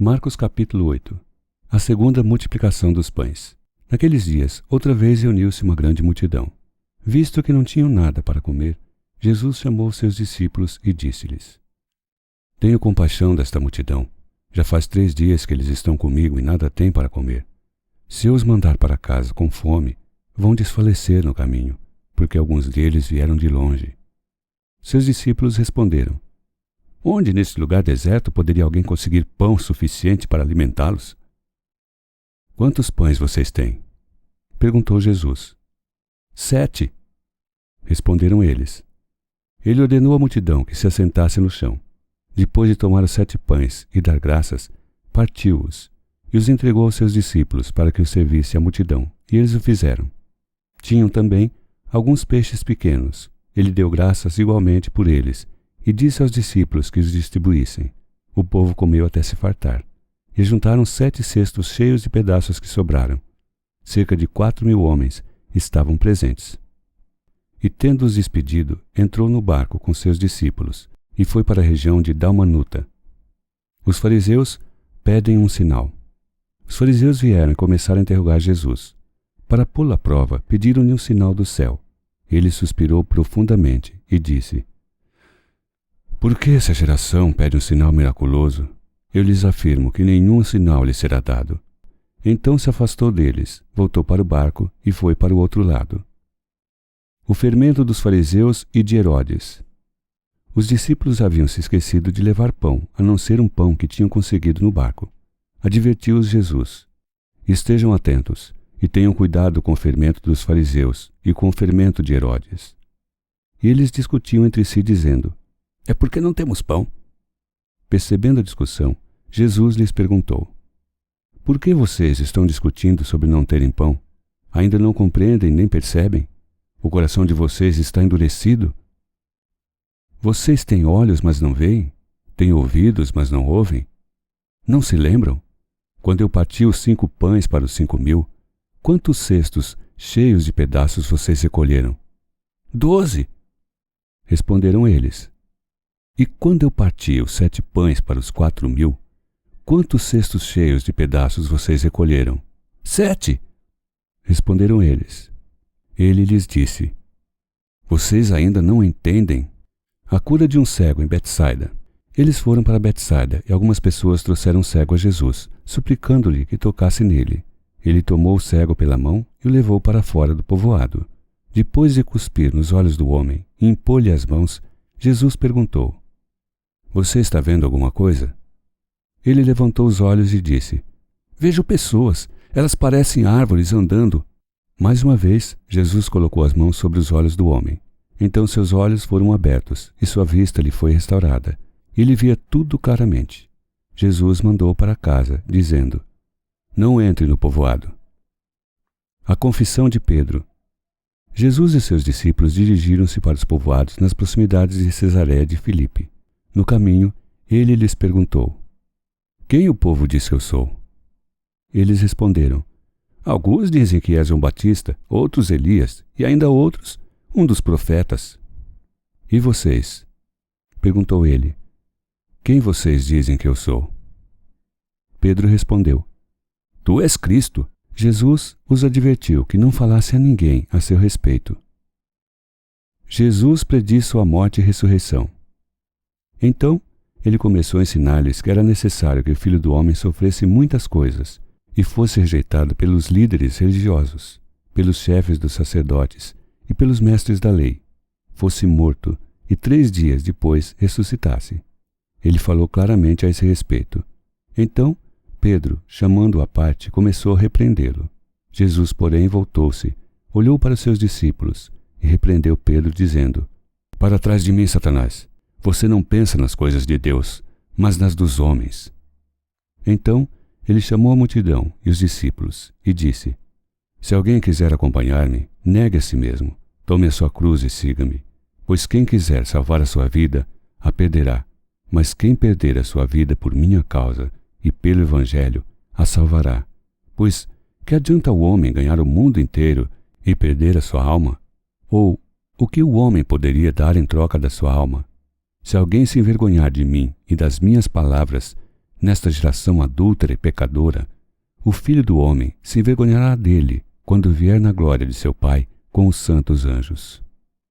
Marcos capítulo 8. A segunda multiplicação dos pães. Naqueles dias, outra vez reuniu-se uma grande multidão. Visto que não tinham nada para comer, Jesus chamou seus discípulos e disse-lhes: Tenho compaixão desta multidão. Já faz 3 dias que eles estão comigo e nada têm para comer. Se eu os mandar para casa com fome, vão desfalecer no caminho, porque alguns deles vieram de longe. Seus discípulos responderam: Onde nesse lugar deserto poderia alguém conseguir pão suficiente para alimentá-los? Quantos pães vocês têm? Perguntou Jesus. 7, responderam eles. Ele ordenou à multidão que se assentasse no chão. Depois de tomar os 7 pães e dar graças, partiu-os e os entregou aos seus discípulos para que os servisse à multidão, e eles o fizeram. Tinham também alguns peixes pequenos. Ele deu graças igualmente por eles e disse aos discípulos que os distribuíssem. O povo comeu até se fartar, e juntaram 7 cestos cheios de pedaços que sobraram. Cerca de 4.000 homens estavam presentes. E tendo-os despedido, entrou no barco com seus discípulos e foi para a região de Dalmanuta. Os fariseus pedem um sinal. Os fariseus vieram e começaram a interrogar Jesus. Para pô-lo à prova, pediram-lhe um sinal do céu. Ele suspirou profundamente e disse: Por que essa geração pede um sinal miraculoso? Eu lhes afirmo que nenhum sinal lhe será dado. Então se afastou deles, voltou para o barco e foi para o outro lado. O fermento dos fariseus e de Herodes. Os discípulos haviam se esquecido de levar pão, a não ser um pão que tinham conseguido no barco. Advertiu-os Jesus: Estejam atentos e tenham cuidado com o fermento dos fariseus e com o fermento de Herodes. E eles discutiam entre si, dizendo: É porque não temos pão. Percebendo a discussão, Jesus lhes perguntou: Por que vocês estão discutindo sobre não terem pão? Ainda não compreendem nem percebem? O coração de vocês está endurecido? Vocês têm olhos, mas não veem? Têm ouvidos, mas não ouvem? Não se lembram? Quando eu parti os 5 pães para os 5.000, quantos cestos cheios de pedaços vocês recolheram? 12, responderam eles. E quando eu parti os 7 pães para os 4.000, quantos cestos cheios de pedaços vocês recolheram? 7, responderam eles. Ele lhes disse: Vocês ainda não entendem? A cura de um cego em Betsaida. Eles foram para Betsaida e algumas pessoas trouxeram o cego a Jesus, suplicando-lhe que tocasse nele. Ele tomou o cego pela mão e o levou para fora do povoado. Depois de cuspir nos olhos do homem e impor-lhe as mãos, Jesus perguntou: Você está vendo alguma coisa? Ele levantou os olhos e disse: Vejo pessoas, elas parecem árvores andando. Mais uma vez, Jesus colocou as mãos sobre os olhos do homem. Então seus olhos foram abertos e sua vista lhe foi restaurada. Ele via tudo claramente. Jesus mandou para casa, dizendo: Não entre no povoado. A confissão de Pedro. Jesus e seus discípulos dirigiram-se para os povoados nas proximidades de Cesareia de Filipe. No caminho, ele lhes perguntou: Quem o povo diz que eu sou? Eles responderam: Alguns dizem que és João Batista, outros Elias, e ainda outros, um dos profetas. E vocês? Perguntou ele: Quem vocês dizem que eu sou? Pedro respondeu: Tu és Cristo. Jesus os advertiu que não falasse a ninguém a seu respeito. Jesus prediz sua morte e ressurreição. Então, ele começou a ensinar-lhes que era necessário que o Filho do Homem sofresse muitas coisas e fosse rejeitado pelos líderes religiosos, pelos chefes dos sacerdotes e pelos mestres da lei, fosse morto e 3 dias depois ressuscitasse. Ele falou claramente a esse respeito. Então, Pedro, chamando-o à parte, começou a repreendê-lo. Jesus, porém, voltou-se, olhou para os seus discípulos e repreendeu Pedro, dizendo: Para trás de mim, Satanás! Você não pensa nas coisas de Deus, mas nas dos homens. Então, ele chamou a multidão e os discípulos e disse: Se alguém quiser acompanhar-me, negue a si mesmo, tome a sua cruz e siga-me. Pois quem quiser salvar a sua vida, a perderá. Mas quem perder a sua vida por minha causa e pelo Evangelho, a salvará. Pois que adianta o homem ganhar o mundo inteiro e perder a sua alma? Ou o que o homem poderia dar em troca da sua alma? Se alguém se envergonhar de mim e das minhas palavras, Nesta geração adúltera e pecadora, o Filho do Homem se envergonhará dele quando vier na glória de seu Pai com os santos anjos.